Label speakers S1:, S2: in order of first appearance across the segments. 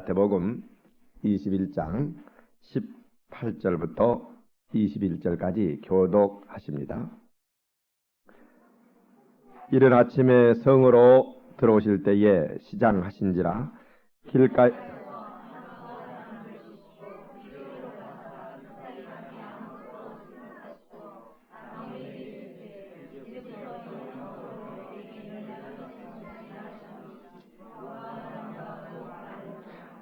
S1: 마태복음 21장 18절부터 21절까지 교독하십니다. 이른 아침에 성으로 들어오실 때에 시장하신지라 길가에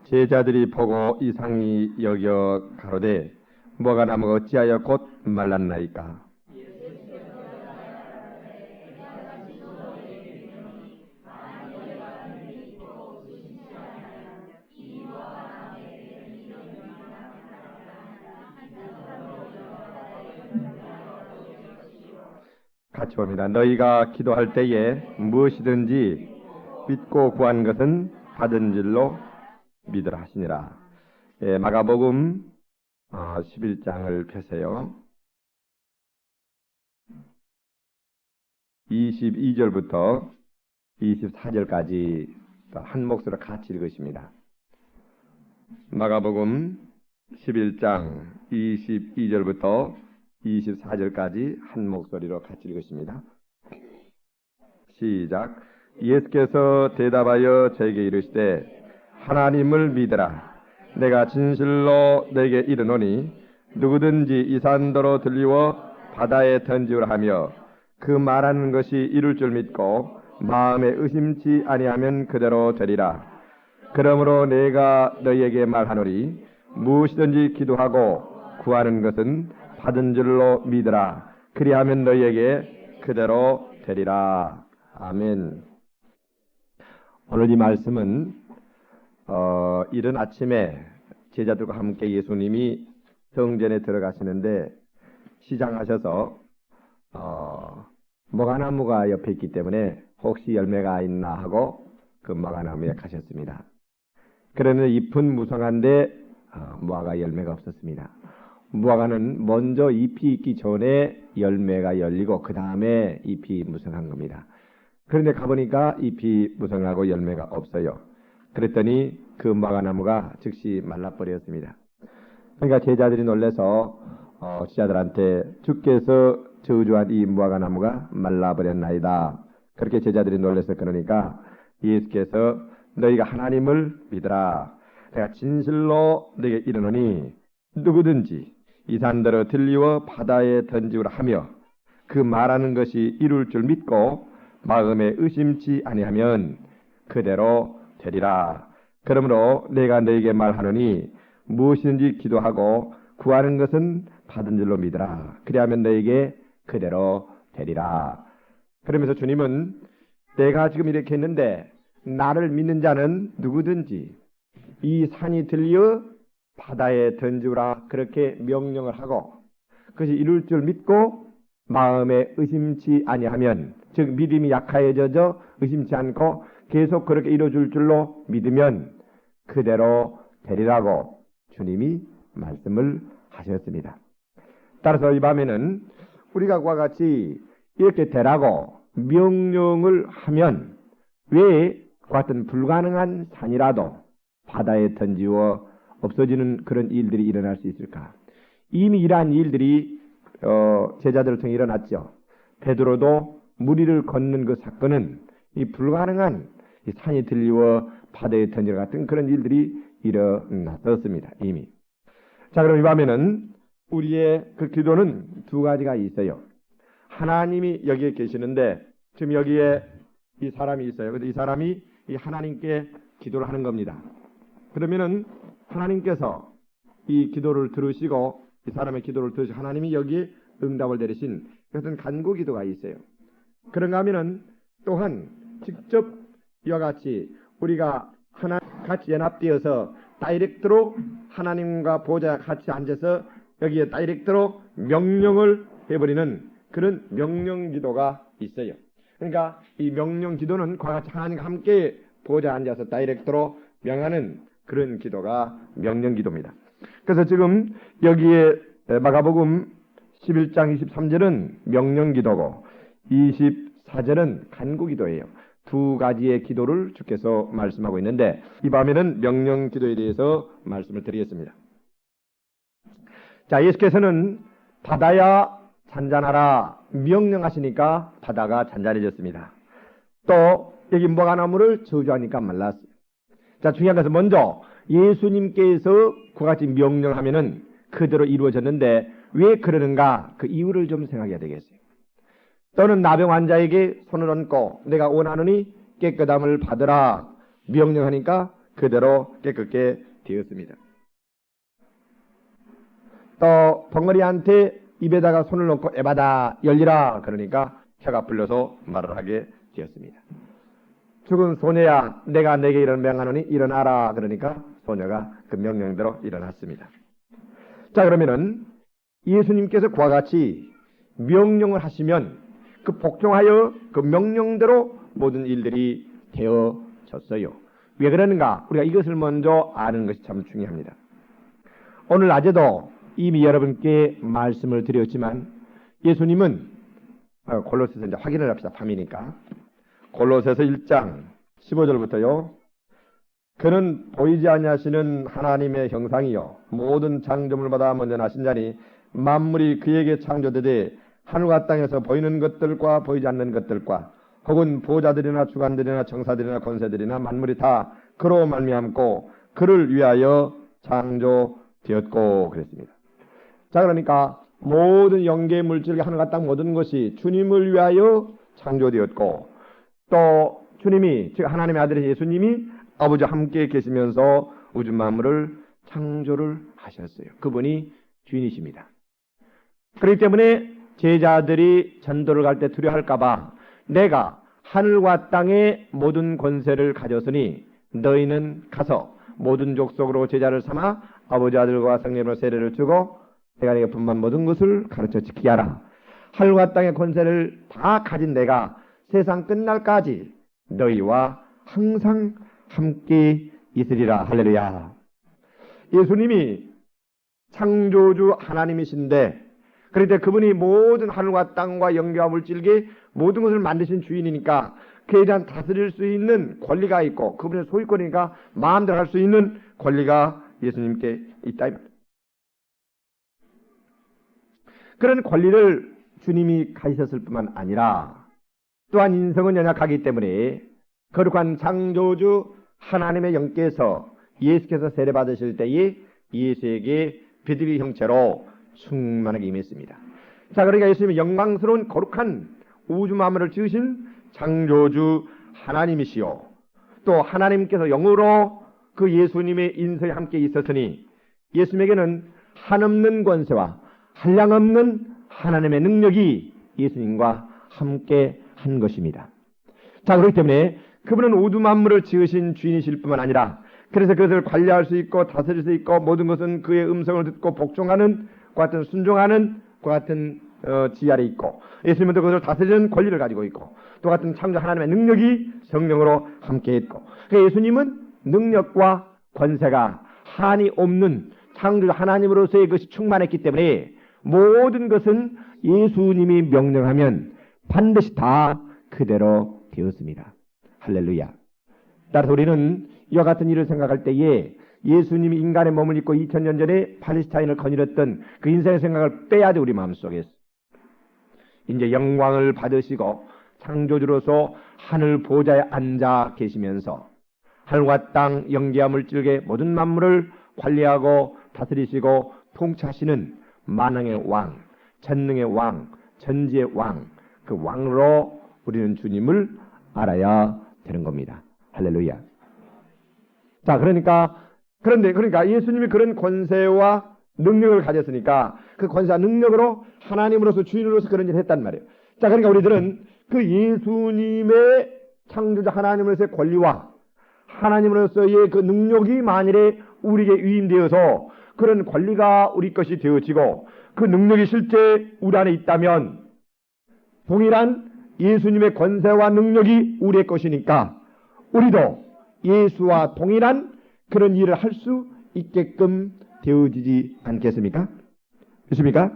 S1: 제자들이 보고 이상히 여겨 가로되 무화과 나무가 어찌하여 곧 말랐나이까. 같이 봅니다. 너희가 기도할 때에 무엇이든지 믿고 구한 것은 받은 줄로 믿으라 하시니라. 마가복음 11장을 펴세요. 22절부터 24절까지 한 몫으로 같이 읽으십니다. 마가복음 11장 22절부터 24절까지 한 목소리로 같이 읽으십니다. 시작. 예수께서 대답하여 저에게 이르시되 하나님을 믿으라. 내가 진실로 내게 이르노니 누구든지 이 산더러 들리워 바다에 던지우라 하며 그 말하는 것이 이룰 줄 믿고 마음에 의심치 아니하면 그대로 되리라. 그러므로 내가 너희에게 말하노니 무엇이든지 기도하고 구하는 것은 받은 줄로 믿으라. 그리하면 너희에게 그대로 되리라. 아멘. 오늘 이 말씀은 이른 아침에 제자들과 함께 예수님이 성전에 들어가시는데 시장하셔서 무화과나무가 옆에 있기 때문에 혹시 열매가 있나 하고 그 무화과나무에 가셨습니다. 그런데 잎은 무성한데 무화과 열매가 없었습니다. 무화과는 먼저 잎이 있기 전에 열매가 열리고 그 다음에 잎이 무성한 겁니다. 그런데 가보니까 잎이 무성하고 열매가 없어요. 그랬더니 그 무화과나무가 즉시 말라버렸습니다. 그러니까 제자들이 놀라서 제자들한테 주께서 저주한 이 무화과나무가 말라버렸나이다. 그렇게 제자들이 놀라서 그러니까 예수께서 너희가 하나님을 믿으라. 내가 진실로 너희에게 이르노니 누구든지 이 산더러 들리워 바다에 던지우라 하며 그 말하는 것이 이룰 줄 믿고 마음에 의심치 아니하면 그대로 되리라. 그러므로 내가 너희에게 말하노니 무엇이든지 기도하고 구하는 것은 받은 줄로 믿으라. 그리하면 너희에게 그대로 되리라. 그러면서 주님은 내가 지금 이렇게 했는데 나를 믿는 자는 누구든지 이 산이 들려 바다에 던지우라 그렇게 명령을 하고 그것이 이룰 줄 믿고 마음에 의심치 아니하면 즉 믿음이 약하여져 의심치 않고 계속 그렇게 이루어질 줄로 믿으면 그대로 되리라고 주님이 말씀을 하셨습니다. 따라서 이 밤에는 우리가 그와 같이 이렇게 되라고 명령을 하면 왜 같은 불가능한 산이라도 바다에 던지워 없어지는 그런 일들이 일어날 수 있을까? 이미 이러한 일들이 제자들을 통해 일어났죠. 베드로도 물 위를 걷는 그 사건은 이 불가능한 이 산이 들리워 바다에 던지는 같은 그런 일들이 일어났었습니다. 이미. 자, 그럼 이 밤에는 우리의 그 기도는 두 가지가 있어요. 하나님이 여기에 계시는데 지금 여기에 이 사람이 있어요. 그런데 이 사람이 이 하나님께 기도를 하는 겁니다. 그러면은 하나님께서 이 기도를 들으시고 이 사람의 기도를 들으시고 하나님이 여기에 응답을 내리신 그런 간구 기도가 있어요. 그런가 하면은 또한 직접 이와 같이 우리가 하나 같이 연합되어서 다이렉트로 하나님과 보좌 같이 앉아서 여기에 다이렉트로 명령을 해버리는 그런 명령 기도가 있어요. 그러니까 이 명령 기도는 그와 같이 하나님과 함께 보좌 앉아서 다이렉트로 명하는 그런 기도가 명령 기도입니다. 그래서 지금 여기에 마가복음 11장 23절은 명령 기도고 24절은 간구 기도예요. 두 가지의 기도를 주께서 말씀하고 있는데, 이 밤에는 명령 기도에 대해서 말씀을 드리겠습니다. 자, 예수께서는 바다야 잔잔하라 명령하시니까 바다가 잔잔해졌습니다. 또 여기 무화과나무를 저주하니까 말랐어요. 자, 중요한 것은 먼저 예수님께서 그와 같이 명령하면은 그대로 이루어졌는데 왜 그러는가, 그 이유를 좀 생각해야 되겠어요. 또는 나병 환자에게 손을 얹고 내가 원하노니 깨끗함을 받으라 명령하니까 그대로 깨끗게 되었습니다. 또 벙어리한테 입에다가 손을 넣고 에바다 열리라 그러니까 혀가 풀려서 말을 하게 되었습니다. 죽은 소녀야 내가 내게 이런 명하노니 일어나라 그러니까 소녀가 그 명령대로 일어났습니다. 자, 그러면은 예수님께서 그와 같이 명령을 하시면 그 복종하여 그 명령대로 모든 일들이 되어졌어요. 왜 그러는가? 우리가 이것을 먼저 아는 것이 참 중요합니다. 오늘 낮에도 이미 여러분께 말씀을 드렸지만 예수님은 골로새서 이제 확인을 합시다. 밤이니까. 골로새서 1장 15절부터요. 그는 보이지 아니하시는 하나님의 형상이요 모든 창조물보다 먼저 나신 자니 만물이 그에게 창조되되 하늘과 땅에서 보이는 것들과 보이지 않는 것들과 혹은 보좌들이나 주관들이나 정사들이나 권세들이나 만물이 다 그로 말미암고 그를 위하여 창조되었고 그랬습니다. 자, 그러니까 모든 영계 물질 하늘과 땅 모든 것이 주님을 위하여 창조되었고 또 주님이 즉 하나님의 아들 예수님이 아버지와 함께 계시면서 우주 만물을 창조를 하셨어요. 그분이 주인이십니다. 그렇기 때문에 제자들이 전도를 갈 때 두려워할까봐 내가 하늘과 땅의 모든 권세를 가졌으니 너희는 가서 모든 족속으로 제자를 삼아 아버지 아들과 성령으로 세례를 주고 내가 네게 분만 모든 것을 가르쳐 지키게 하라. 하늘과 땅의 권세를 다 가진 내가 세상 끝날까지 너희와 항상 함께 있으리라. 할렐루야. 예수님이 창조주 하나님이신데 그런데 그분이 모든 하늘과 땅과 영계와 물질계 모든 것을 만드신 주인이니까 그에 대한 다스릴 수 있는 권리가 있고 그분의 소유권이니까 마음대로 할 수 있는 권리가 예수님께 있다. 그런 권리를 주님이 가지셨을 뿐만 아니라 또한 인성은 연약하기 때문에 거룩한 창조주 하나님의 영께서 예수께서 세례받으실 때에 예수에게 비둘기 형체로 충만하게 임했습니다. 자, 그러니까 예수님은 영광스러운 거룩한 우주 만물을 지으신 창조주 하나님이시요 또 하나님께서 영으로 그 예수님의 인성에 함께 있었으니 예수님에게는 한없는 권세와 한량없는 하나님의 능력이 예수님과 함께 한 것입니다. 자, 그렇기 때문에 그분은 우주 만물을 지으신 주인이실 뿐만 아니라 그래서 그것을 관리할 수 있고 다스릴 수 있고 모든 것은 그의 음성을 듣고 복종하는 그 같은 순종하는 그 같은 지위 아래 있고 예수님은 그것을 다스리는 권리를 가지고 있고 또 같은 창조 하나님의 능력이 성령으로 함께 있고 그러니까 예수님은 능력과 권세가 한이 없는 창조 하나님으로서의 것이 충만했기 때문에 모든 것은 예수님이 명령하면 반드시 다 그대로 되었습니다. 할렐루야. 따라서 우리는 이와 같은 일을 생각할 때에 예수님이 인간의 몸을 입고 2000년 전에 팔레스타인을 거닐었던 그 인생의 생각을 빼야 돼. 우리 마음속에서 이제 영광을 받으시고 창조주로서 하늘 보좌에 앉아 계시면서 하늘과 땅 영계와 물질계 모든 만물을 관리하고 다스리시고 통치하시는 만왕의 왕, 전능의 왕, 전지의 왕, 그 왕으로 우리는 주님을 알아야 되는 겁니다. 할렐루야. 자, 그러니까 예수님이 그런 권세와 능력을 가졌으니까 그 권세와 능력으로 하나님으로서 주인으로서 그런 일을 했단 말이에요. 자, 그러니까 우리들은 그 예수님의 창조자 하나님으로서의 권리와 하나님으로서의 그 능력이 만일에 우리에게 위임되어서 그런 권리가 우리 것이 되어지고 그 능력이 실제 우리 안에 있다면 동일한 예수님의 권세와 능력이 우리의 것이니까 우리도 예수와 동일한 그런 일을 할 수 있게끔 되어지지 않겠습니까? 됐습니까?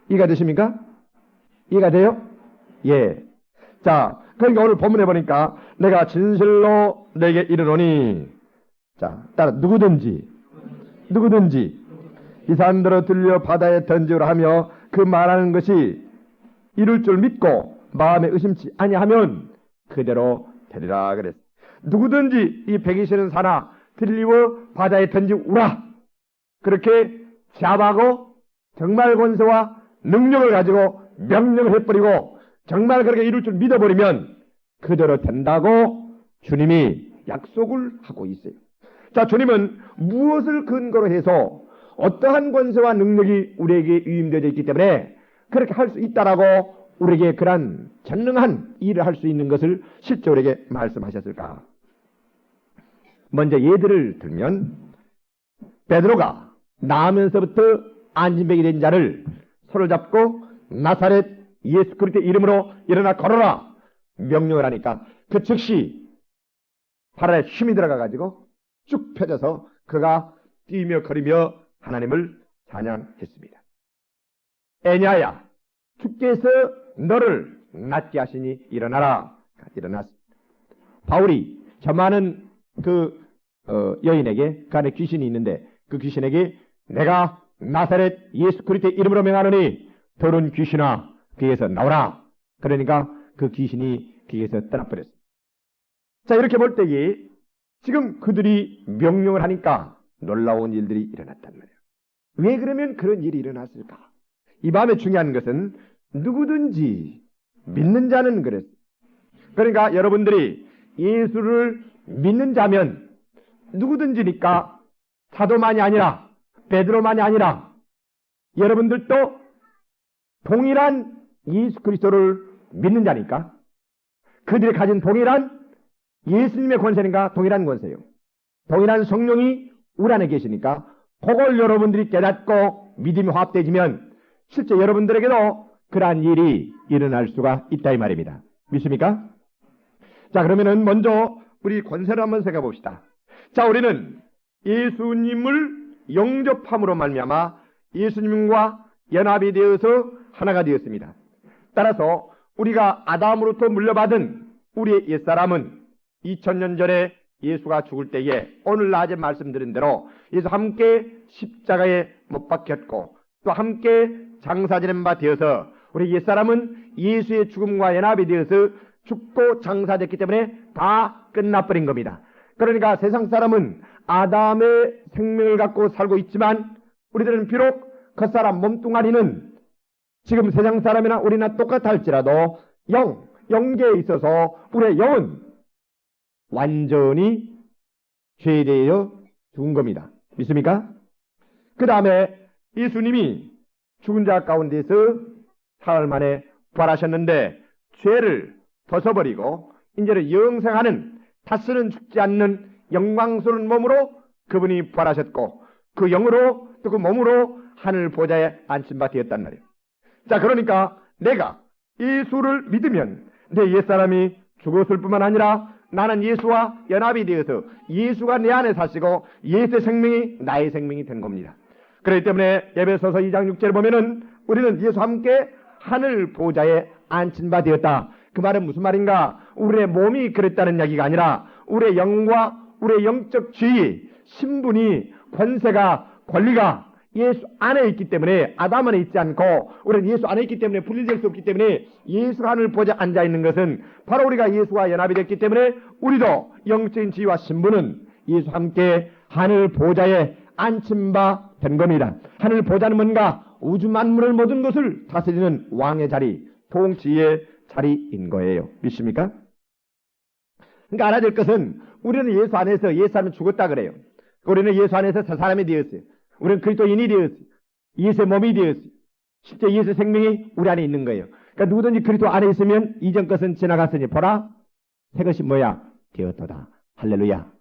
S1: 이해가 되십니까? 이해가 돼요? 예. 자, 그러니까 오늘 본문에 보니까 내가 진실로 내게 이르노니, 자, 따라 누구든지 이 사람들을 들려 바다에 던지오라 하며 그 말하는 것이 이룰 줄 믿고 마음에 의심치 아니하면 그대로 되리라 그랬어. 누구든지 이 백이시는 사나 들리워 바다에 던지우라, 그렇게 자박하고 정말 권세와 능력을 가지고 명령을 해버리고 정말 그렇게 이룰 줄 믿어버리면 그대로 된다고 주님이 약속을 하고 있어요. 자, 주님은 무엇을 근거로 해서 어떠한 권세와 능력이 우리에게 위임되어 있기 때문에 그렇게 할 수 있다라고 우리에게 그러한 전능한 일을 할 수 있는 것을 실제 우리에게 말씀하셨을까? 먼저 예들을 들면 베드로가 나으면서부터 안진병이 된 자를 손을 잡고 나사렛 예수 그리스도의 이름으로 일어나 걸어라 명령을 하니까 그 즉시 팔에 힘이 들어가 가지고 쭉 펴져서 그가 뛰며 걸으며 하나님을 찬양했습니다. 애냐야, 주께서 너를 낫게 하시니 일어나라. 일어났습니다. 바울이 저 많은 그 여인에게 그 안에 귀신이 있는데 그 귀신에게 내가 나사렛 예수 그리스도의 이름으로 명하노니 더러운 귀신아 그에서 나오라. 그러니까 그 귀신이 그에서 떠나버렸습니다. 자, 이렇게 볼 때에 지금 그들이 명령을 하니까 놀라운 일들이 일어났단 말이에요. 왜 그러면 그런 일이 일어났을까? 이 마음에 중요한 것은 누구든지 믿는 자는 그랬어요. 그러니까 여러분들이 예수를 믿는 자면 누구든지니까 사도만이 아니라 베드로만이 아니라 여러분들도 동일한 예수 그리스도를 믿는 자니까 그들이 가진 동일한 예수님의 권세인가 동일한 권세요. 동일한 성령이 우리 안에 계시니까 그걸 여러분들이 깨닫고 믿음이 화합되지면 실제 여러분들에게도 그러한 일이 일어날 수가 있다 이 말입니다. 믿습니까? 자, 그러면은 먼저 우리 권세를 한번 생각해 봅시다. 자, 우리는 예수님을 영접함으로 말미암아 예수님과 연합이 되어서 하나가 되었습니다. 따라서 우리가 아담으로부터 물려받은 우리의 옛사람은 2000년 전에 예수가 죽을 때에 오늘 낮에 말씀드린 대로 예수 함께 십자가에 못 박혔고 또 함께 장사지낸 바 되어서 우리 옛사람은 예수의 죽음과 연합이 되어서 죽고 장사됐기 때문에 다 끝나버린 겁니다. 그러니까 세상 사람은 아담의 생명을 갖고 살고 있지만 우리들은 비록 겉사람 몸뚱아리는 지금 세상 사람이나 우리나 똑같아 할지라도 영계에 있어서 우리의 영은 완전히 죄되어 죽은 겁니다. 믿습니까? 그 다음에 예수님이 죽은 자 가운데서 사흘 만에 부활하셨는데 죄를 벗어버리고 이제는 영생하는 다시는 죽지 않는 영광스러운 몸으로 그분이 부활하셨고 그 영으로 또 그 몸으로 하늘 보좌에 앉힌 바 되었단 말이에요. 자, 그러니까 내가 예수를 믿으면 내 옛사람이 죽었을 뿐만 아니라 나는 예수와 연합이 되어서 예수가 내 안에 사시고 예수의 생명이 나의 생명이 된 겁니다. 그렇기 때문에 에베소서 2장 6절을 보면은 우리는 예수와 함께 하늘 보좌에 앉힌 바 되었다. 그 말은 무슨 말인가? 우리의 몸이 그랬다는 이야기가 아니라 우리의 영과 우리의 영적 지위, 신분이, 권세가, 권리가 예수 안에 있기 때문에 아담 안에 있지 않고 우리는 예수 안에 있기 때문에 분리될 수 없기 때문에 예수 하늘 보좌에 앉아있는 것은 바로 우리가 예수와 연합이 됐기 때문에 우리도 영적인 지위와 신분은 예수와 함께 하늘 보좌에 앉힌 바 된 겁니다. 하늘 보좌는 뭔가? 우주 만물을 모든 것을 다스리는 왕의 자리, 통치의 자리인 거예요. 믿습니까? 그러니까 알아야 될 것은 우리는 예수 안에서 옛사람이 죽었다 그래요. 우리는 예수 안에서 새 사람이 되었어요. 우리는 그리스도인이 되었어요. 예수의 몸이 되었어요. 실제 예수의 생명이 우리 안에 있는 거예요. 그러니까 누구든지 그리스도 안에 있으면 이전 것은 지나갔으니 보라 새 것이 뭐야? 되었도다. 할렐루야.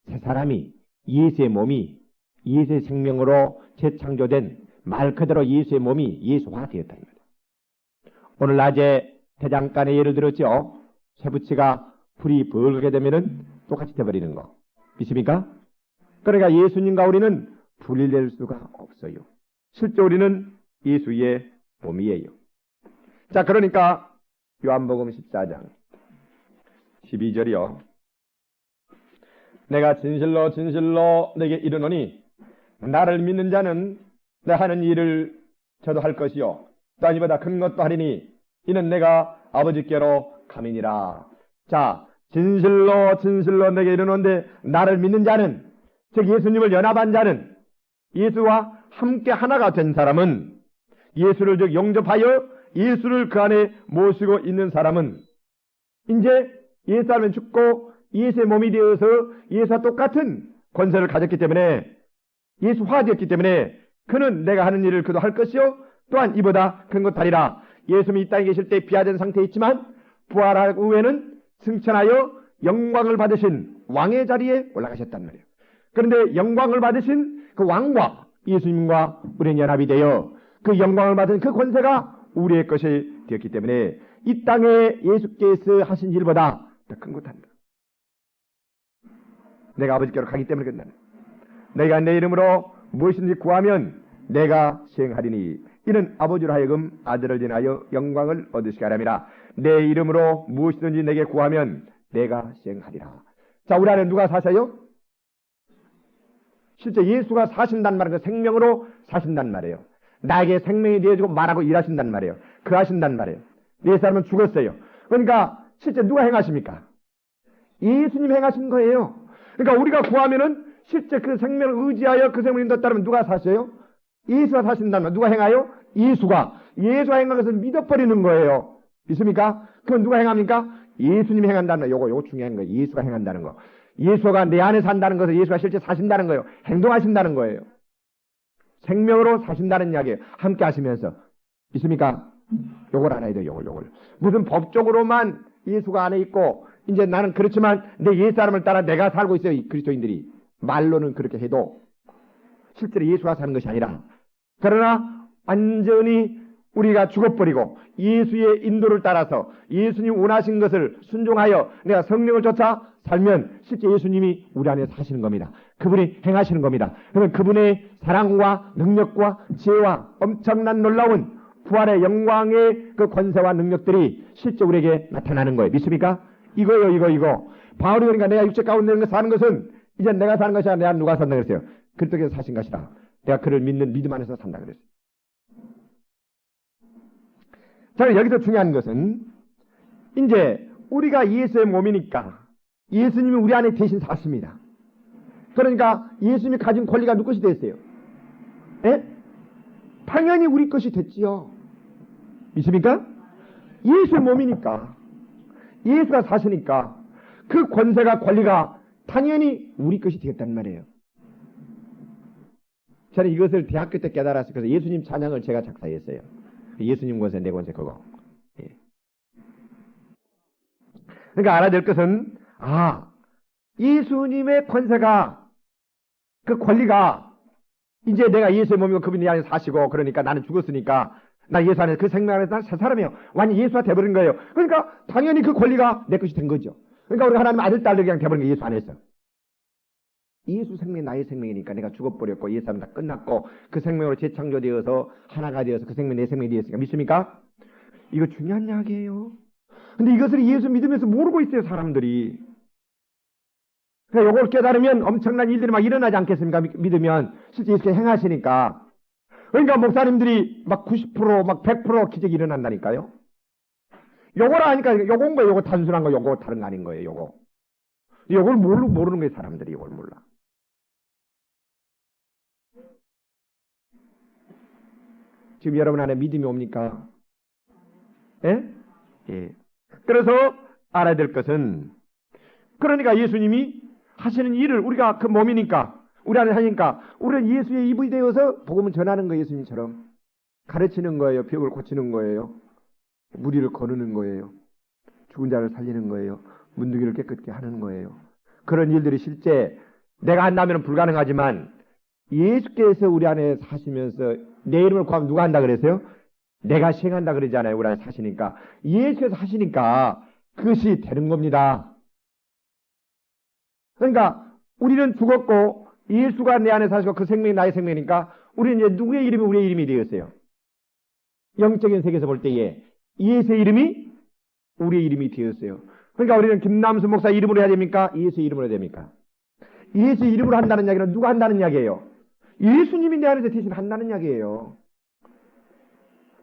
S1: 새 사람이 예수의 몸이 예수의 생명으로 재창조된 말 그대로 예수의 몸이 예수화 되었다는 거예요. 오늘 낮에 대장간에 예를 들었죠. 쇠붙이가 불이 벌게 되면은 똑같이 돼버리는 거. 믿습니까? 그러니까 예수님과 우리는 분리될 수가 없어요. 실제 우리는 예수의 몸이에요. 자, 그러니까 요한복음 14장 12절이요. 내가 진실로 진실로 내게 이르노니 나를 믿는 자는 내 하는 일을 저도 할 것이요 또 이보다 큰 것도 하리니 이는 내가 아버지께로 감이니라. 자, 진실로 진실로 내게 이르노는데 나를 믿는 자는, 즉 예수님을 연합한 자는, 예수와 함께 하나가 된 사람은, 예수를 즉 영접하여 예수를 그 안에 모시고 있는 사람은 이제 예수 안에 죽고 예수의 몸이 되어서 예수와 똑같은 권세를 가졌기 때문에, 예수화되었기 때문에 그는 내가 하는 일을 그도 할 것이요 또한 이보다 큰 것 하리라. 예수님이 이 땅에 계실 때 비하된 상태에 있지만 부활한 후에는 승천하여 영광을 받으신 왕의 자리에 올라가셨단 말이에요. 그런데 영광을 받으신 그 왕과 예수님과 우리는 연합이 되어 그 영광을 받은 그 권세가 우리의 것이 되었기 때문에 이 땅에 예수께서 하신 일보다 더 큰 것 한다. 내가 아버지께로 가기 때문에 그런다. 내가 내 이름으로 무엇인지 구하면 내가 시행하리니 이는 아버지로 하여금 아들을 인하여 영광을 얻으시게 하람이라. 내 이름으로 무엇이든지 내게 구하면 내가 시행하리라. 자, 우리 안에 누가 사셔요? 실제 예수가 사신단 말은 그 생명으로 사신단 말이에요. 나에게 생명이 되어주고 말하고 일하신단 말이에요. 그 하신단 말이에요. 네 사람은 죽었어요. 그러니까 실제 누가 행하십니까? 예수님 행하신 거예요. 그러니까 우리가 구하면은 실제 그 생명을 의지하여 그 생명을 인도했다면 누가 사셔요? 예수가 사신단 말이에요. 누가 행하여? 예수가 행한 것을 믿어버리는 거예요. 믿습니까? 그건 누가 행합니까? 예수님이 행한다는 거. 요거 중요한 거예요. 예수가 행한다는 거. 예수가 내 안에 산다는 것을 예수가 실제 사신다는 거예요. 행동하신다는 거예요. 생명으로 사신다는 이야기예요. 함께 하시면서. 있습니까? 요걸 알아야 돼요. 요걸. 무슨 법적으로만 예수가 안에 있고 이제 나는 그렇지만 내 옛 사람을 따라 내가 살고 있어요. 이 그리스도인들이. 말로는 그렇게 해도 실제로 예수가 사는 것이 아니라, 그러나 완전히 우리가 죽어버리고 예수의 인도를 따라서 예수님 원하신 것을 순종하여 내가 성령을 쫓아 살면 실제 예수님이 우리 안에 사시는 겁니다. 그분이 행하시는 겁니다. 그러면 그분의 사랑과 능력과 지혜와 엄청난 놀라운 부활의 영광의 그 권세와 능력들이 실제 우리에게 나타나는 거예요. 믿습니까? 이거요, 이거. 바울이 그러니까 내가 육체 가운데 사는 것은 이제 내가 사는 것이 아니라 내가 누가 산다 그랬어요? 그리스도께서 사신 것이라. 내가 그를 믿는 믿음 안에서 산다 그랬어요. 자, 여기서 중요한 것은 이제 우리가 예수의 몸이니까 예수님이 우리 안에 대신 샀습니다. 그러니까 예수님이 가진 권리가 누구 것이 됐어요? 예? 당연히 우리 것이 됐지요. 믿습니까? 예수의 몸이니까, 예수가 사시니까 그 권세가 권리가 당연히 우리 것이 되겠단 말이에요. 저는 이것을 대학교 때 깨달았어요. 그래서 예수님 찬양을 제가 작사했어요. 예수님 권세, 내 권세 그거. 예. 그러니까 알아야 될 것은 예수님의 권세가, 그 권리가 이제 내가 예수의 몸이고 그분이 안에 사시고 그러니까 나는 죽었으니까 나 예수 안에 그 생명 안에서 난 새 사람이에요. 완전 예수가 돼버린 거예요. 그러니까 당연히 그 권리가 내 것이 된 거죠. 그러니까 우리가 하나님 아들 딸들 그냥 돼버린 게 예수 안에서. 예수 생명이 나의 생명이니까 내가 죽어버렸고 예수 안에 다 끝났고 그 생명으로 재창조되어서 하나가 되어서 그 생명이 내 생명이 되었으니까. 믿습니까? 이거 중요한 이야기예요. 근데 이것을 예수 믿으면서 모르고 있어요, 사람들이. 그러니까 이걸 깨달으면 엄청난 일들이 막 일어나지 않겠습니까? 믿으면 실제 예수께 행하시니까. 그러니까 목사님들이 막 90%, 막 100% 기적이 일어난다니까요. 요걸 아니까 요건 거예요. 요거 단순한 거, 요거 다른 거 아닌 거예요. 요걸 모르는 거예요. 사람들이 이걸 몰라. 지금 여러분 안에 믿음이 옵니까? 예? 예. 그래서 알아야 될 것은, 그러니까 예수님이 하시는 일을 우리가 그 몸이니까, 우리 안에 하니까, 우리는 예수의 입이 되어서 복음을 전하는 거예요. 예수님처럼. 가르치는 거예요. 병을 고치는 거예요. 무리를 거느는 거예요. 죽은 자를 살리는 거예요. 문둥이를 깨끗게 하는 거예요. 그런 일들이 실제 내가 한다면 불가능하지만 예수께서 우리 안에 사시면서 내 이름을 구하면 누가 한다 그랬어요? 내가 시행한다 그러잖아요. 우리 안에 사시니까. 예수께서 하시니까 그것이 되는 겁니다. 그러니까 우리는 죽었고 예수가 내 안에 사시고 그 생명이 나의 생명이니까 우리는 이제 누구의 이름이 우리의 이름이 되었어요? 영적인 세계에서 볼 때에 예수의 이름이 우리의 이름이 되었어요. 그러니까 우리는 김남수 목사 이름으로 해야 됩니까? 예수 이름으로 해야 됩니까? 예수 이름으로 한다는 이야기는 누가 한다는 이야기예요? 예수님이 내 안에서 대신 한다는 이야기예요.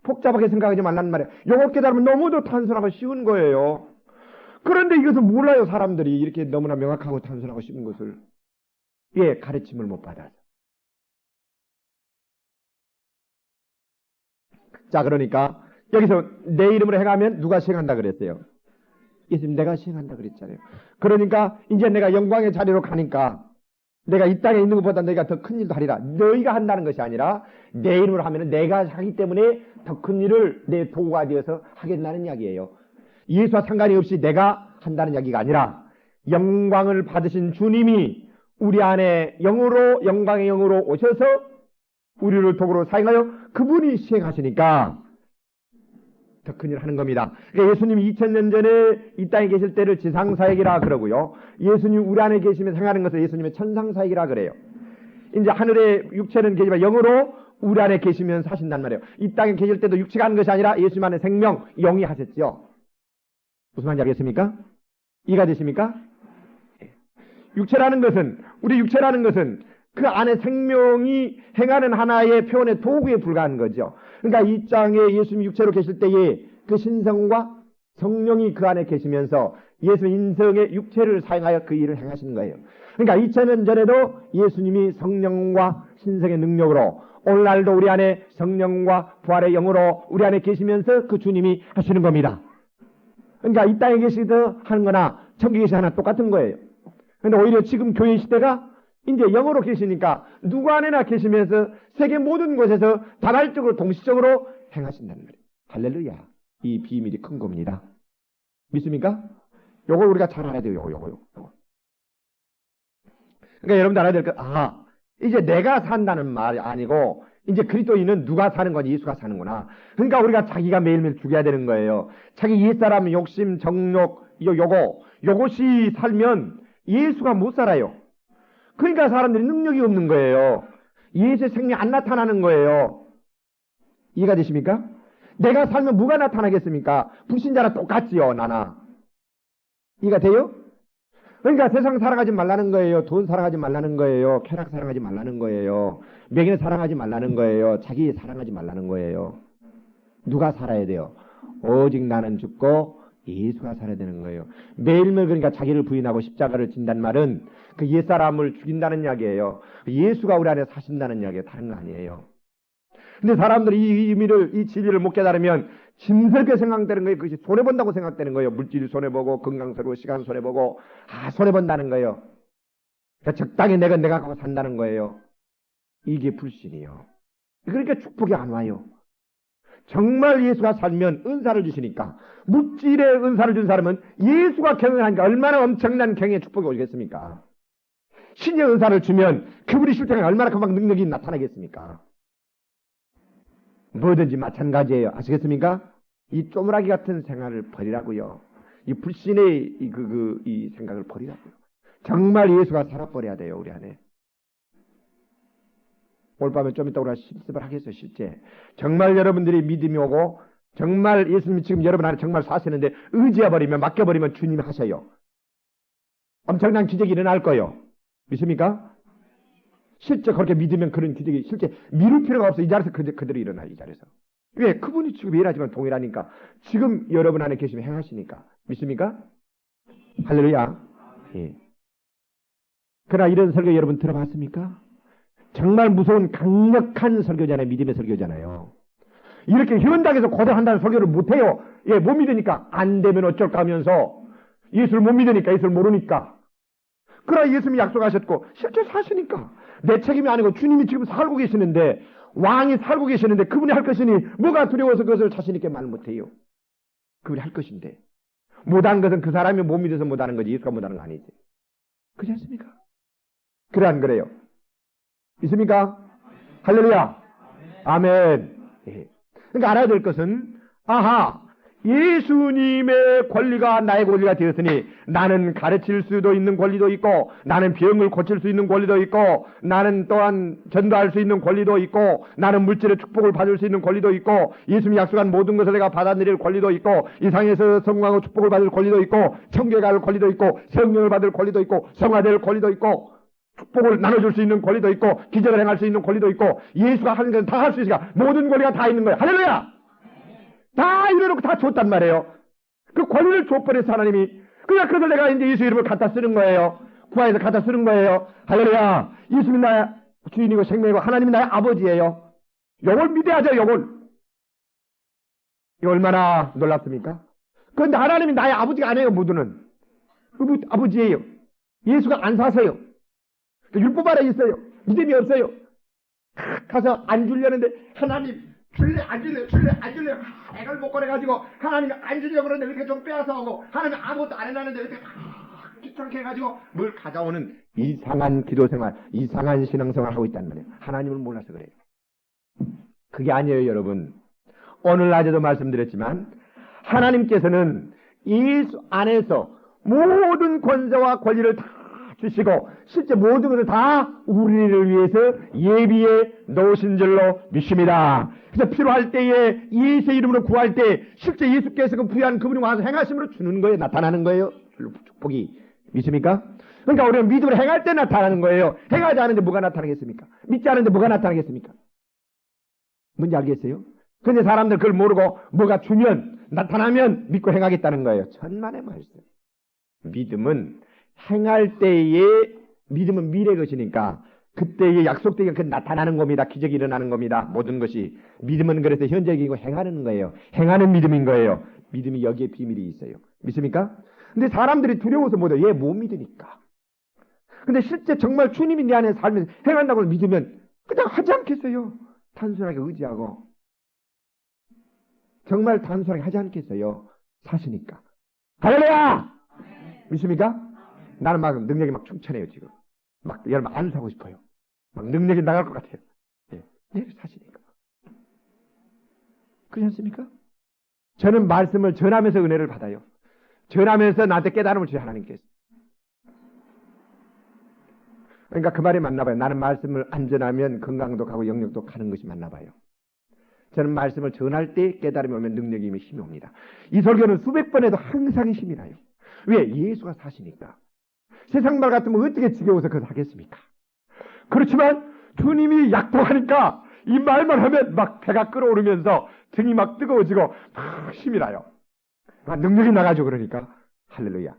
S1: 복잡하게 생각하지 말라는 말이에요. 요거 깨달으면 너무도 단순하고 쉬운 거예요. 그런데 이것을 몰라요. 사람들이 이렇게 너무나 명확하고 단순하고 쉬운 것을. 예, 가르침을 못 받아서. 자, 그러니까 여기서 내 이름으로 행하면 누가 시행한다 그랬어요? 예수님 내가 시행한다 그랬잖아요. 그러니까 이제 내가 영광의 자리로 가니까 내가 이 땅에 있는 것보다 내가 더 큰 일도 하리라. 너희가 한다는 것이 아니라 내 이름으로 하면 내가 하기 때문에 더 큰 일을 내 도구가 되어서 하겠다는 이야기예요. 예수와 상관이 없이 내가 한다는 이야기가 아니라 영광을 받으신 주님이 우리 안에 영으로 영광의 영으로 오셔서 우리를 도구로 사용하여 그분이 시행하시니까 더 큰일 하는 겁니다. 그러니까 예수님이 2000년 전에 이 땅에 계실 때를 지상사역이라 그러고요. 예수님 우리 안에 계시면서 행하는 것을 예수님의 천상사역이라 그래요. 이제 하늘의 육체는 계시지만 영으로 우리 안에 계시면서 하신단 말이에요. 이 땅에 계실 때도 육체가 하는 것이 아니라 예수님 안에 생명, 영이 하셨죠. 무슨 말인지 알겠습니까? 이해가 되십니까? 육체라는 것은, 우리 육체라는 것은 그 안에 생명이 행하는 하나의 표현의 도구에 불과한 거죠. 그러니까 이 땅에 예수님 육체로 계실 때에 그 신성과 성령이 그 안에 계시면서 예수 인성의 육체를 사용하여 그 일을 행하시는 거예요. 그러니까 2000년 전에도 예수님이 성령과 신성의 능력으로 오늘날도 우리 안에 성령과 부활의 영으로 우리 안에 계시면서 그 주님이 하시는 겁니다. 그러니까 이 땅에 계시더 하는 거나 천국에 계시 하나 똑같은 거예요. 그런데 오히려 지금 교회 시대가 이제 영으로 계시니까 누구 안에나 계시면서 세계 모든 곳에서 다발적으로 동시적으로 행하신다는 말이에요. 할렐루야. 이 비밀이 큰 겁니다. 믿습니까? 요걸 우리가 잘 알아야 돼요. 요거. 그러니까 여러분들 알아야 될 거, 이제 내가 산다는 말이 아니고 이제 그리스도인은 누가 사는 거지? 예수가 사는구나. 그러니까 우리가 자기가 매일매일 죽여야 되는 거예요. 자기 옛사람 욕심, 정욕, 요것이 살면 예수가 못 살아요. 그러니까 사람들이 능력이 없는 거예요. 예수의 생명이 안 나타나는 거예요. 이해가 되십니까? 내가 살면 뭐가 나타나겠습니까? 불신자랑 똑같지요, 나나. 이해가 돼요? 그러니까 세상 사랑하지 말라는 거예요. 돈 사랑하지 말라는 거예요. 쾌락 사랑하지 말라는 거예요. 명예 사랑하지 말라는 거예요. 자기 사랑하지 말라는 거예요. 누가 살아야 돼요? 오직 나는 죽고 예수가 살아야 되는 거예요. 매일매일 그러니까 자기를 부인하고 십자가를 진단 말은 그 옛사람을 죽인다는 이야기예요. 예수가 우리 안에 사신다는 이야기예요. 다른 거 아니에요. 근데 사람들이 이 의미를, 이 진리를 못 깨달으면 짐스럽게 생각되는 거예요. 그것이 손해본다고 생각되는 거예요. 물질 손해보고 건강스러워 시간 손해보고 손해본다는 거예요. 그러니까 적당히 내가 갖고 산다는 거예요. 이게 불신이요. 그러니까 축복이 안 와요. 정말 예수가 살면 은사를 주시니까 물질의 은사를 준 사람은 예수가 경영하니까 얼마나 엄청난 경영의 축복이 오겠습니까? 신의 은사를 주면 그분이 실제로 얼마나 금방 능력이 나타나겠습니까? 뭐든지 마찬가지예요. 아시겠습니까? 이 쪼무라기 같은 생활을 버리라고요. 이 불신의 이 생각을 버리라고요. 정말 예수가 살아버려야 돼요, 우리 안에. 오늘 밤에 좀 이따 우리가 실습을 하겠어요, 실제. 정말 여러분들이 믿음이 오고, 정말 예수님이 지금 여러분 안에 정말 사시는데, 의지해버리면, 맡겨버리면 주님이 하셔요. 엄청난 기적이 일어날 거예요. 믿습니까? 실제 그렇게 믿으면 그런 기적이 실제 미룰 필요가 없어. 이 자리에서 그대로 일어나요, 이 자리에서. 왜? 그분이 지금 일하지만 동일하니까. 지금 여러분 안에 계시면 행하시니까. 믿습니까? 할렐루야. 예. 그러나 이런 설교 여러분 들어봤습니까? 정말 무서운 강력한 설교잖아요. 믿음의 설교잖아요. 이렇게 현장에서 고대한다는 설교를 못해요. 예, 못 믿으니까. 안 되면 어쩔까 하면서 예수를 못 믿으니까, 예수를 모르니까. 그러나 예수님이 약속하셨고 실제 사시니까. 내 책임이 아니고 주님이 지금 살고 계시는데, 왕이 살고 계시는데 그분이 할 것이니 뭐가 두려워서 그것을 자신 있게 말 못해요. 그분이 할 것인데. 못한 것은 그 사람이 못 믿어서 못하는 거지 예수가 못하는 거 아니지. 그렇지 않습니까? 그래 안 그래요? 있습니까? 할렐루야. 아멘. 예. 그러니까 알아야 될 것은 예수님의 권리가 나의 권리가 되었으니 나는 가르칠 수도 있는 권리도 있고, 나는 병을 고칠 수 있는 권리도 있고, 나는 또한 전도할 수 있는 권리도 있고, 나는 물질의 축복을 받을 수 있는 권리도 있고, 예수님이 약속한 모든 것을 내가 받아들일 권리도 있고, 이 상에서 성공하고 축복을 받을 권리도 있고, 천국에 갈 권리도 있고, 성령을 받을 권리도 있고, 성화될 권리도 있고, 축복을 나눠줄 수 있는 권리도 있고, 기적을 행할 수 있는 권리도 있고, 예수가 하는 것은 다 할 수 있으니까 모든 권리가 다 있는 거예요. 할렐루야! 다 이래놓고 다 줬단 말이에요. 그 권리를 줘버려서 하나님이. 그냥 그래서 내가 이제 예수 이름을 갖다 쓰는 거예요. 구하에서 갖다 쓰는 거예요. 할렐루야. 예수님이 나의 주인이고 생명이고 하나님이 나의 아버지예요. 이걸 믿어야죠. 이걸. 이거 얼마나 놀랍습니까? 그런데 하나님이 나의 아버지가 아니에요. 모두는. 아버지예요. 예수가 안 사세요. 율법 아래 있어요. 믿음이 없어요. 가서 안 주려는데 하나님 줄래 안 줄래 애를 못 꺼내가지고 하나님이 안 주려고 그러는데 이렇게 좀 빼앗아 오고 하나님이 아무것도 안 해놨는데 이렇게 귀찮게 해가지고 뭘 가져오는 이상한 기도생활, 이상한 신앙생활 하고 있단 말이에요. 하나님을 몰라서 그래요. 그게 아니에요, 여러분. 오늘 낮에도 말씀드렸지만 하나님께서는 예수 안에서 모든 권세와 권리를 다 주시고 실제 모든 것을 다 우리를 위해서 예비해 놓으신 줄로 믿습니다. 그래서 필요할 때에 예수의 이름으로 구할 때 실제 예수께서 그 부여한 그분이 와서 행하심으로 주는 거예요. 나타나는 거예요. 축복이. 믿습니까? 그러니까 우리는 믿음으로 행할 때 나타나는 거예요. 행하지 않은데 뭐가 나타나겠습니까? 믿지 않은데 뭐가 나타나겠습니까? 뭔지 알겠어요? 근데 사람들 그걸 모르고 뭐가 주면 나타나면 믿고 행하겠다는 거예요. 천만의 말씀. 믿음은 행할 때에 믿음은 미래 것이니까 그때에 약속되게 그 나타나는 겁니다. 기적이 일어나는 겁니다. 모든 것이. 믿음은 그래서 현재이고 행하는 거예요. 행하는 믿음인 거예요. 믿음이 여기에 비밀이 있어요. 믿습니까? 근데 사람들이 두려워서 못해요. 얘 못 믿으니까. 근데 실제 정말 주님이 내 안에 살면서 행한다고 믿으면 그냥 하지 않겠어요. 단순하게 의지하고. 정말 단순하게 하지 않겠어요. 사시니까. 할렐루야! 믿습니까? 나는 막 능력이 막 충천해요, 지금. 막 여러분 안수하고 싶어요. 막 능력이 나갈 것 같아요. 예, 사시니까. 그렇지 않습니까? 저는 말씀을 전하면서 은혜를 받아요. 전하면서 나한테 깨달음을 주셔, 하나님께서. 그러니까 그 말이 맞나 봐요. 나는 말씀을 안 전하면 건강도 가고 영역도 가는 것이 맞나 봐요. 저는 말씀을 전할 때 깨달음이 오면 능력이 오면 힘이 옵니다. 이 설교는 수백 번 해도 항상 힘이 나요. 왜? 예수가 사시니까. 세상 말 같으면 어떻게 지겨워서 그걸 하겠습니까? 그렇지만 주님이 약속하니까 이 말만 하면 막 배가 끓어오르면서 등이 막 뜨거워지고 막 힘이 나요. 막 능력이 나가죠. 그러니까 할렐루야.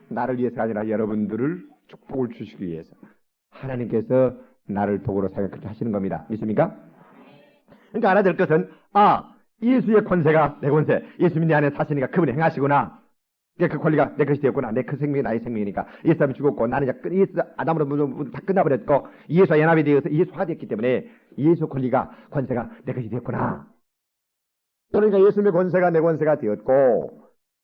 S1: 나를 위해서가 아니라 여러분들을 축복을 주시기 위해서 하나님께서 나를 도구로 사용해 그렇게 하시는 겁니다. 믿습니까? 그러니까 알아야 될 것은 예수의 권세가 내 권세, 예수님이 내 안에 사시니까 그분이 행하시구나. 그 권리가 내 것이 되었구나. 내 그 생명이 나의 생명이니까. 예수님이 죽었고 나는 이제 예수 아담으로 다 끝나버렸고 예수와 연합이 되어서 예수화됐기 때문에 예수 권리가 권세가 내 것이 되었구나. 그러니까 예수님의 권세가 내 권세가 되었고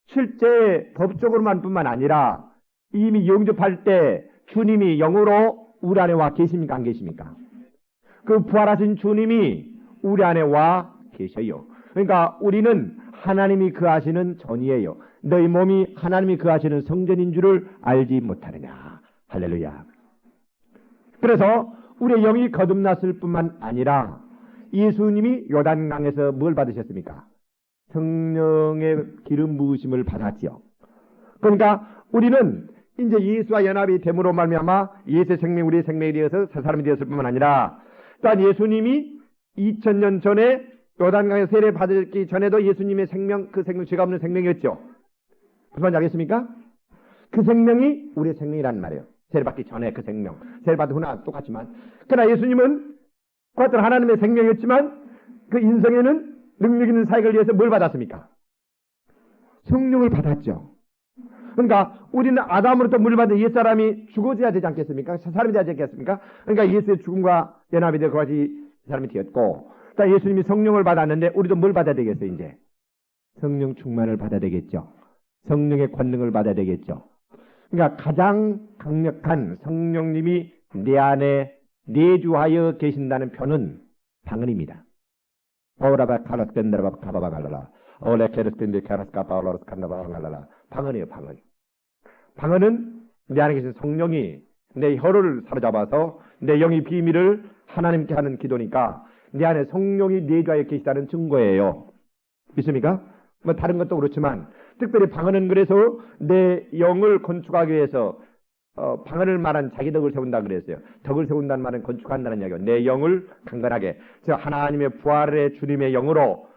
S1: 실제 법적으로만 뿐만 아니라 이미 영접할 때 주님이 영으로 우리 안에 와 계십니까? 안 계십니까? 그 부활하신 주님이 우리 안에 와 계셔요. 그러니까 우리는 하나님이 거하시는 전이에요. 너희 몸이 하나님이 거하시는 성전인 줄을 알지 못하느냐. 할렐루야. 그래서 우리의 영이 거듭났을 뿐만 아니라 예수님이 요단강에서 뭘 받으셨습니까? 성령의 기름 부으심을 받았지요. 그러니까 우리는 이제 예수와 연합이 됨으로 말미암아 예수의 생명 우리의 생명이 되어서 새 사람이 되었을 뿐만 아니라 또한 예수님이 2000년 전에 요단강에 세례 받기 전에도 예수님의 생명, 그 생명 죄가 없는 생명이었죠. 무슨 말인지 알겠습니까? 그 생명이 우리의 생명이란 말이에요. 세례 받기 전에 그 생명. 세례 받은 후나 똑같지만. 그러나 예수님은 어떤 하나님의 생명이었지만 그 인생에는 능력 있는 사역을 위해서 뭘 받았습니까? 성령을 받았죠. 그러니까 우리는 아담으로부터 물을 받은 옛사람이 죽어져야 되지 않겠습니까? 사람이 되지 않겠습니까? 그러니까 예수의 죽음과 연합이 되고 같이 사람이 되었고, 그러니까 예수님이 성령을 받았는데 우리도 뭘 받아야 되겠어요? 이제 성령 충만을 받아야 되겠죠. 성령의 권능을 받아야 되겠죠. 그러니까 가장 강력한 성령님이 내 안에 내주하여 계신다는 표는 방언입니다. 오라바 칼라 끈다라바 가바바 갈라라 올레 케르스틴데 카라스카 파울로스 칸나바랄라라. 방언이에요, 방언. 방언은 내 안에 계신 성령이 내 혀를 사로잡아서 내 영의 비밀을 하나님께 하는 기도니까 내 안에 성령이 내주하여 계시다는 증거예요. 믿습니까? 뭐 다른 것도 그렇지만 특별히 방언은 그래서 내 영을 건축하기 위해서 방언을 말한 자기 덕을 세운다 그랬어요. 덕을 세운다는 말은 건축한다는 이야기예요. 내 영을 강건하게, 즉 하나님의 부활의 주님의 영으로,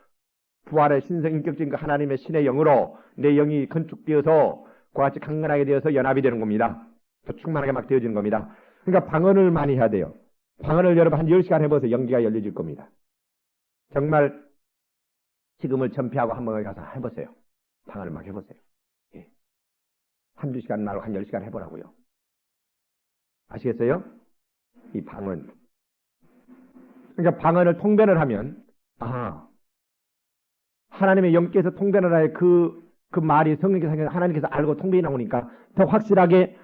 S1: 부활의 신성인격적인 하나님의 신의 영으로 내 영이 건축되어서 그와 같이 강건하게 되어서 연합이 되는 겁니다. 더 충만하게 막 되어지는 겁니다. 그러니까 방언을 많이 해야 돼요. 방언을 여러분 한 10시간 해보세요. 연기가 열려질 겁니다. 정말 지금을 전폐하고 한번 가서 해보세요. 방언을 막 해보세요. 예. 한두 시간 말고 한 10시간 해보라고요. 아시겠어요? 이 방언. 그러니까 방언을 통변을 하면, 하나님의 영께서 통변을 하여 그 말이 성령께서 하나님께서 알고 통변이 나오니까 더 확실하게,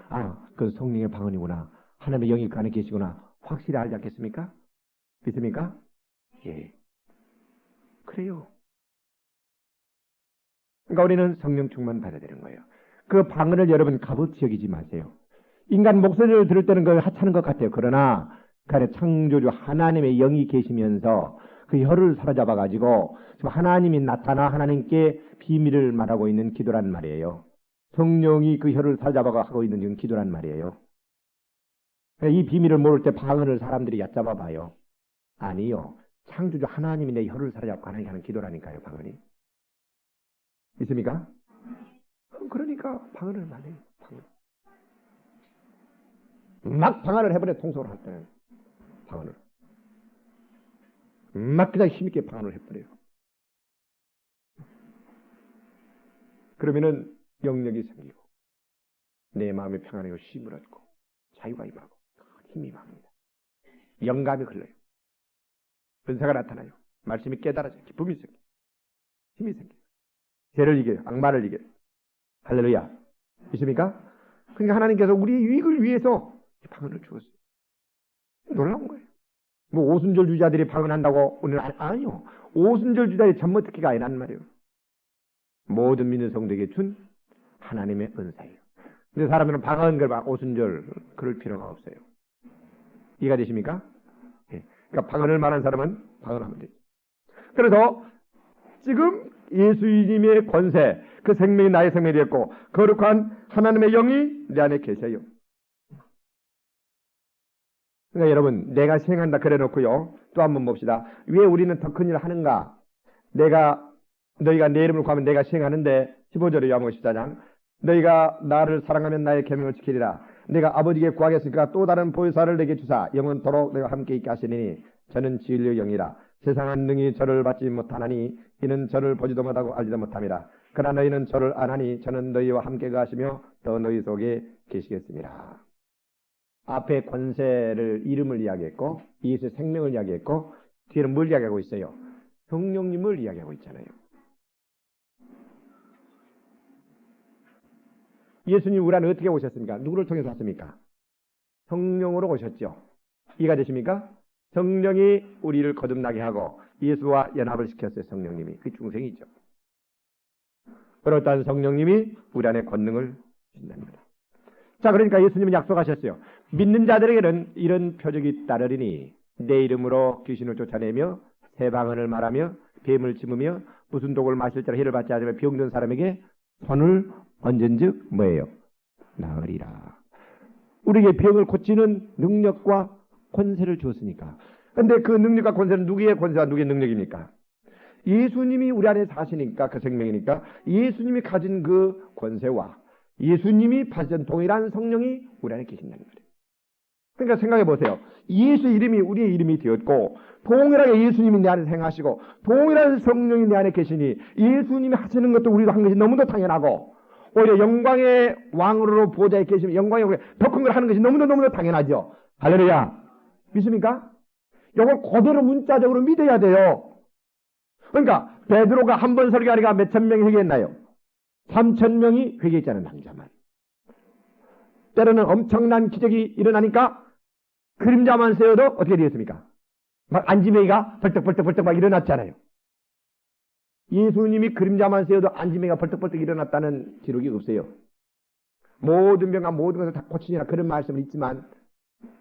S1: 그 성령의 방언이구나. 하나님의 영이 그 안에 계시구나. 확실히 알지 않겠습니까? 믿습니까? 예. 그래요. 그러니까 우리는 성령 충만 받아야 되는 거예요. 그 방언을 여러분 값어치 여기지 마세요. 인간 목소리를 들을 때는 그 하찮은 것 같아요. 그러나 그 안에 창조주 하나님의 영이 계시면서 그 혀를 사로잡아 가지고 하나님이 나타나 하나님께 비밀을 말하고 있는 기도란 말이에요. 성령이 그 혀를 사로잡아 하고 있는 기도란 말이에요. 이 비밀을 모를 때 방언을 사람들이 얕잡아 봐요. 아니요. 창조주 하나님이 내 혀를 사로잡고 하나님께 하는 기도라니까요. 방언이. 있습니까? 그러니까 방언을 많이 해요. 막 방언을 해버려. 통속을 할 때는 방언을 막 그냥 힘있게 방언을 해버려요. 그러면은 영역이 생기고 내 마음이 평안하고 쉼을 얻고 자유가 임하고 힘이 임합니다. 영감이 흘러요. 은사가 나타나요. 말씀이 깨달아져요. 기쁨이 생겨요. 힘이 생겨요. 죄를 이겨요. 악마를 이겨요. 할렐루야. 있습니까? 그러니까 하나님께서 우리의 유익을 위해서 방언을 주었어요. 놀라운 거예요. 뭐 오순절 주자들이 방언한다고 오늘 아니요. 오순절 주자의 전모특기가 아니란 말이에요. 모든 믿는 성도에게 준 하나님의 은사예요. 근데 사람들은 방언 걸 오순절 그럴 필요가 없어요. 이해가 되십니까? 예. 그러니까 방언을 말한 사람은 방언하면 되죠. 그래서 지금 예수님의 권세, 그 생명이 나의 생명이 되었고 거룩한 하나님의 영이 내 안에 계세요. 그러니까 여러분, 내가 시행한다 그래 놓고요. 또 한번 봅시다. 왜 우리는 더 큰 일을 하는가? 너희가 내 이름을 구하면 내가 시행하는데 15절에 요한복음 14장 너희가 나를 사랑하면 나의 계명을 지키리라. 내가 아버지께 구하겠으니까 또 다른 보혜사를 내게 주사 영원토록 내가 함께 있게 하시리니 저는 진리의 영이라. 세상은 능히 저를 받지 못하나니 이는 저를 보지도 못하고 알지도 못함이라. 그러나 너희는 저를 아나니 저는 너희와 함께 가시며 또 너희 속에 계시겠습니다. 앞에 권세를 이름을 이야기했고 예수의 생명을 이야기했고 뒤에는 뭘 이야기하고 있어요? 성령님을 이야기하고 있잖아요. 예수님 우리 안에 어떻게 오셨습니까? 누구를 통해서 왔습니까? 성령으로 오셨죠. 이해가 되십니까? 성령이 우리를 거듭나게 하고 예수와 연합을 시켰어요. 성령님이. 그 중생이죠. 그렇다는 성령님이 우리 안에 권능을 주신답니다. 자, 그러니까 예수님은 약속하셨어요. 믿는 자들에게는 이런 표적이 따르리니 내 이름으로 귀신을 쫓아내며 새 방언을 말하며 뱀을 짚으며 무슨 독을 마실지라 해를 받지 않으며 병든 사람에게 손을 얹은즉 뭐예요? 나으리라. 우리에게 병을 고치는 능력과 권세를 주었으니까. 그런데 그 능력과 권세는 누구의 권세와 누구의 능력입니까? 예수님이 우리 안에 사시니까, 그 생명이니까 예수님이 가진 그 권세와 예수님이 받은 동일한 성령이 우리 안에 계신다는 거예요. 그러니까 생각해 보세요. 예수 이름이 우리의 이름이 되었고 동일하게 예수님이 내 안에 생하시고 동일한 성령이 내 안에 계시니 예수님이 하시는 것도 우리도 한 것이 너무도 당연하고 오히려 영광의 왕으로 보좌에 계시면 영광의 더 큰 걸 하는 것이 너무도 당연하죠. 할렐루야. 믿습니까? 이걸 그대로 문자적으로 믿어야 돼요. 그러니까 베드로가 한 번 설교하니까 몇천 명이 회개했나요? 3,000명이 회개했잖아요. 남자만. 때로는 엄청난 기적이 일어나니까 그림자만 세워도 어떻게 되었습니까? 막 안지매가 벌떡벌떡 막 일어났잖아요. 예수님이 그림자만 세워도 안진뱅이가 벌떡벌떡 일어났다는 기록이 없어요. 모든 병과 모든 것을 다 고치니라 그런 말씀은 있지만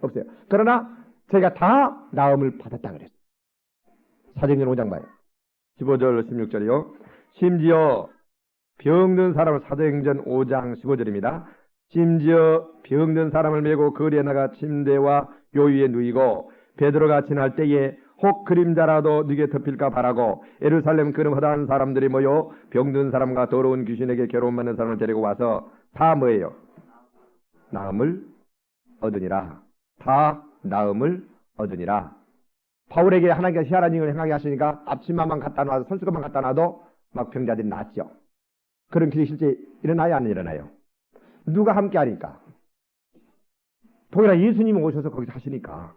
S1: 없어요. 그러나 저희가 다 나음을 받았다 그랬어요. 사도행전 5장 봐요. 15절 16절이요. 심지어 병든 사람을 사도행전 5장 15절입니다. 심지어 병든 사람을 메고 거리에 나가 침대와 요 위에 누이고 베드로가 지날 때에 혹 그림자라도 네게 덮일까 바라고 예루살렘 그름 허다한 사람들이 모여 병든 사람과 더러운 귀신에게 괴로움 받는 사람을 데리고 와서 다 뭐예요? 나음을 얻으니라. 다 나음을 얻으니라. 바울에게 하나님께서 희한한 일을 행하게 하시니까 앞치마만 갖다 놔도 손수건만 갖다 놔도 막 병자들이 낫죠. 그런 기적이 실제 일어나요, 안 일어나요? 누가 함께 하니까? 동일한 예수님이 오셔서 거기서 하시니까.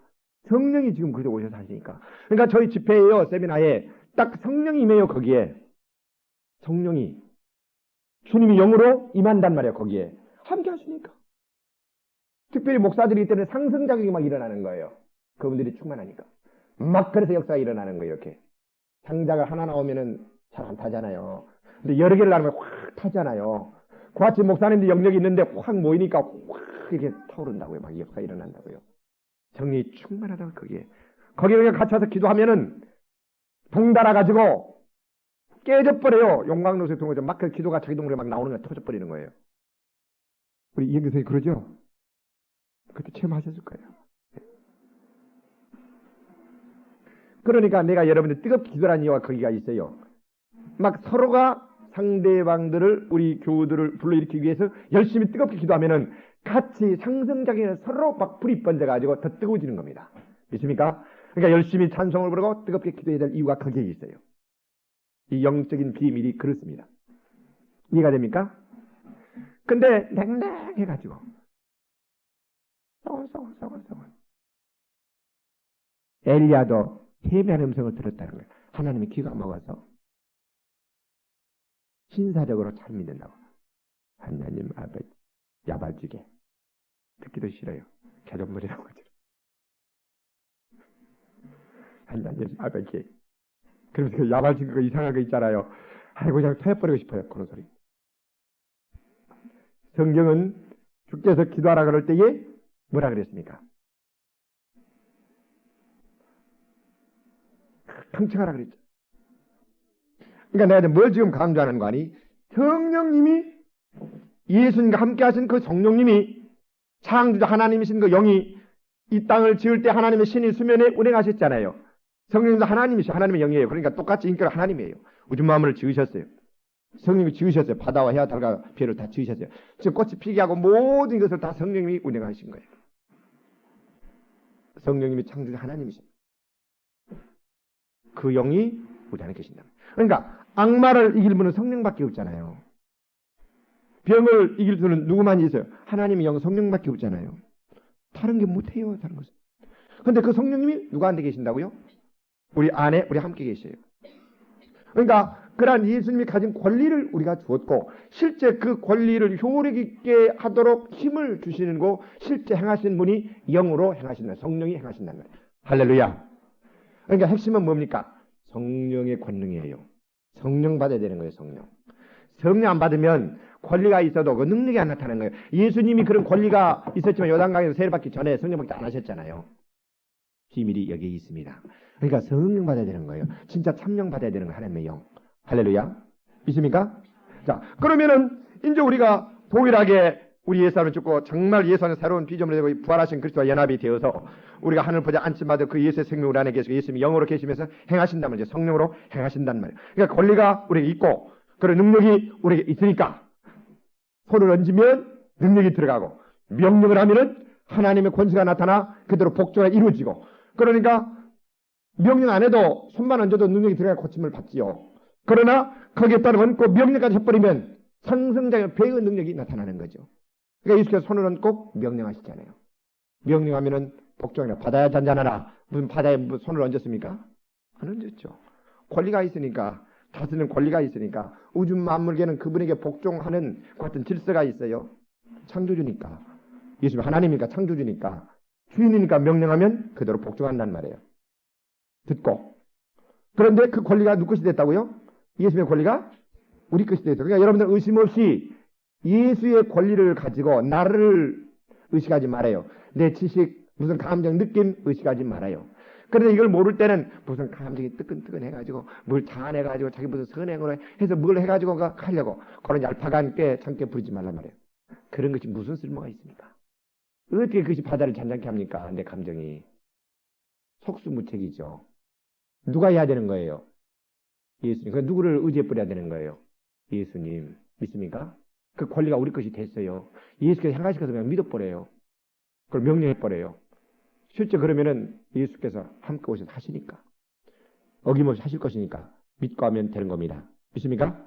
S1: 성령이 지금 그저 오셔서 하시니까. 그러니까 저희 집회에요, 세미나에 딱 성령이 임해요, 거기에. 성령이. 주님이 영으로 임한단 말이에요, 거기에. 함께 하시니까. 특별히 목사들이기 때문에 상승작용이 막 일어나는 거예요. 그분들이 충만하니까. 막 그래서 역사가 일어나는 거예요, 이렇게. 상자가 하나 나오면은 잘 안 타잖아요. 근데 여러 개를 나누면 확 타잖아요. 그같이 목사님들 영역이 있는데 확 모이니까 확 이렇게 타오른다고요. 막 역사가 일어난다고요. 정리 충만하다고 거기에. 거기에 그냥 같이 와서 기도하면은 덩달아가지고 깨져버려요. 용광로새 통해서 막 그 기도가 자기 동물에 막 나오는 게 터져버리는 거예요. 우리 이영규 선생님 그러죠? 그때 체험하셨을 거예요. 그러니까 내가 여러분들 뜨겁게 기도하는 이유가 거기가 있어요. 막 서로가 상대방들을 우리 교우들을 불러일으키기 위해서 열심히 뜨겁게 기도하면은 같이 상승작용에 서로 막 불이 번져가지고 더 뜨거워지는 겁니다. 믿습니까? 그러니까 열심히 찬송을 부르고 뜨겁게 기도해야 될 이유가 거기에 있어요. 이 영적인 비밀이 그렇습니다. 이해가 됩니까? 근데 냉랭해가지고 쏘글쏘글 엘리야도 헤매한 음성을 들었다는 거예요. 하나님이 귀가 먹어서 신사적으로 잘 믿는다고. 하나님 아버지 야발지게 듣기도 싫어요. 개존물이라고 하죠. 하나님 아버지 그러면서 그 야발지게 그 이상한 거 있잖아요. 아이고 그냥 터져버리고 싶어요. 그런 소리. 성경은 주께서 기도하라 그럴 때에 뭐라 그랬습니까? 통칭하라 그랬죠. 그러니까 내가 뭘 지금 강조하는 거 아니? 성령님이 예수님과 함께 하신 그 성령님이 창조자 하나님이신 그 영이 이 땅을 지을 때 하나님의 신이 수면에 운행하셨잖아요. 성령님도 하나님이시죠. 하나님의 영이에요. 그러니까 똑같이 인격은 하나님이에요. 우주 만물을 지으셨어요. 성령님이 지으셨어요. 바다와 해와 달과 별을 다 지으셨어요. 지금 꽃이 피게 하고 모든 것을 다 성령님이 운행하신 거예요. 성령님이 창조자 하나님이십니다. 그 영이 우리 안에 계신다. 그러니까 악마를 이길 분은 성령밖에 없잖아요. 병을 이길 수는 누구만 있어요? 하나님의 영 성령밖에 없잖아요. 다른 게 못해요. 다른 것은. 그런데 그 성령님이 누구한테 계신다고요? 우리 안에 우리 함께 계셔요. 그러니까 그러한 예수님이 가진 권리를 우리가 주었고 실제 그 권리를 효력 있게 하도록 힘을 주시는 거 실제 행하시는 분이 영으로 행하신다. 성령이 행하신다는 거예요. 할렐루야. 그러니까 핵심은 뭡니까? 성령의 권능이에요. 성령 받아야 되는 거예요. 성령. 성령 안 받으면 권리가 있어도 그 능력이 안 나타나는 거예요. 예수님이 그런 권리가 있었지만 요단강에서 세례 받기 전에 성령 받기 안 하셨잖아요. 비밀이 여기에 있습니다. 그러니까 성령 받아야 되는 거예요. 진짜 참령 받아야 되는 거예요. 하나님의 영. 할렐루야. 믿습니까? 자, 그러면은 이제 우리가 동일하게 우리 예수 안을 죽고 정말 예수 안에 새로운 비전을 내고 부활하신 그리스도와 연합이 되어서 우리가 하늘 보좌 안침받아 그 예수의 생명 우리 안에 계시고 예수님이 영으로 계시면서 행하신다면 이제 성령으로 행하신단 말이에요. 그러니까 권리가 우리에게 있고 그런 능력이 우리에게 있으니까 손을 얹으면 능력이 들어가고 명령을 하면은 하나님의 권세가 나타나 그대로 복종이 이루어지고 그러니까 명령 안 해도 손만 얹어도 능력이 들어가 고침을 받지요. 그러나 거기에 따라 얹고 명령까지 해버리면 상승자의 배의 능력이 나타나는 거죠. 그러니까 예수께서 손을 얹고 명령하시잖아요. 명령하면은 복종이라 바다에 잔잔하라. 무슨 바다에 손을 얹었습니까? 안 얹었죠. 권리가 있으니까 다스리는 권리가 있으니까 우주 만물계는 그분에게 복종하는 같은 질서가 있어요. 창조주니까 예수님 하나님이니까 창조주니까 주인이니까 명령하면 그대로 복종한단 말이에요. 듣고 그런데 그 권리가 누구 것이 됐다고요? 예수님의 권리가 우리 것이 되죠. 그러니까 여러분들 의심 없이 예수의 권리를 가지고 나를 의식하지 말아요. 내 지식, 무슨 감정, 느낌 의식하지 말아요. 그런데 이걸 모를 때는 무슨 감정이 뜨끈뜨끈 해가지고 뭘 자아내가지고 자기 무슨 선행으로 해서 뭘 해가지고 하려고 그런 얄팍한 게 참깨 부리지 말란 말이에요. 그런 것이 무슨 쓸모가 있습니까? 어떻게 그것이 바다를 잔잔케 합니까? 내 감정이. 속수무책이죠. 누가 해야 되는 거예요? 예수님. 그 누구를 의지해 버려야 되는 거예요? 예수님. 믿습니까? 그 권리가 우리 것이 됐어요. 예수께서 행하시켜서 그냥 믿어버려요. 그걸 명령해버려요. 실제 그러면은 예수께서 함께 오셔서 하시니까. 어김없이 하실 것이니까 믿고 하면 되는 겁니다. 믿습니까?